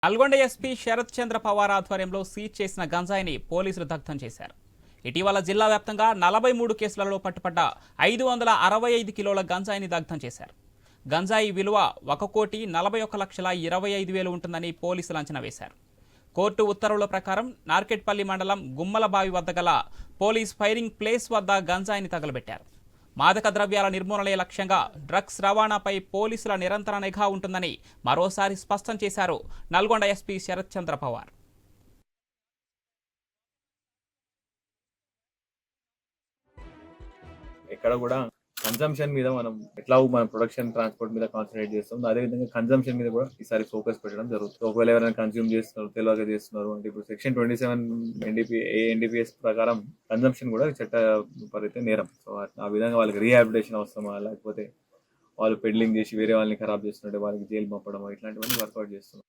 Nalgonda SP Sarath చంద్ర పవార్ ఆధ్వర్యంలో seize చేసిన గంజాయిని పోలీసులు దగ్ధం చేశారు. ఇటీవల జిల్లా వ్యాప్తంగా 43 కేసులలో పట్టుపడ్డ 565 కిలోల గంజాయిని దగ్ధం చేశారు. గంజాయి విలువ 1,41,25,000 ఉంటుందని పోలీసులు అంచనా వేశారు. కోర్టు ఉత్తర్వుల ప్రకారం నార్కెట్పల్లి మండలం గుమ్మలబావి వద్ద గల పోలీస్ ఫైరింగ్ ప్లేస్ వద్ద గంజాయిని తగలబెట్టారు. మాదక ద్రవ్యాల నిర్మూలనే లక్ష్యంగా డ్రగ్స్ రవాణాపై పోలీసుల నిరంతర నిఘా ఉంటుందని మరోసారి స్పష్టం చేశారు నల్గొండ ఎస్పీ శరత్ చంద్ర పవార్. ఎక్కడ కూడా కన్జంప్షన్ మీద మనం ఎట్లా మన ప్రొడక్షన్ ట్రాన్స్పోర్ట్ మీద కాన్సన్ట్రేట్ చేస్తాం, అదేవిధంగా కన్జంప్షన్ మీద కూడా ఈసారి ఫోకస్ పెట్టడం జరుగుతుంది. ఒకవేళ ఎవరైనా కన్స్యూమ్ చేస్తున్నారు, తెలియక చేస్తున్నారు అంటే ఇప్పుడు సెక్షన్ 27 ఎన్డీపీఎస్ ప్రకారం కన్జంప్షన్ కూడా చట్టపరిత నేరం. సో ఆ విధంగా వాళ్ళకి రీహాబిలిటేషన్ అవసరమా, లేకపోతే వాళ్ళు పెడ్లింగ్ చేసి వేరే వాళ్ళని ఖరాబ్ చేస్తుంటే వాళ్ళకి జైలు పంపడం, ఇట్లాంటివన్నీ వర్కౌట్ చేస్తున్నారు.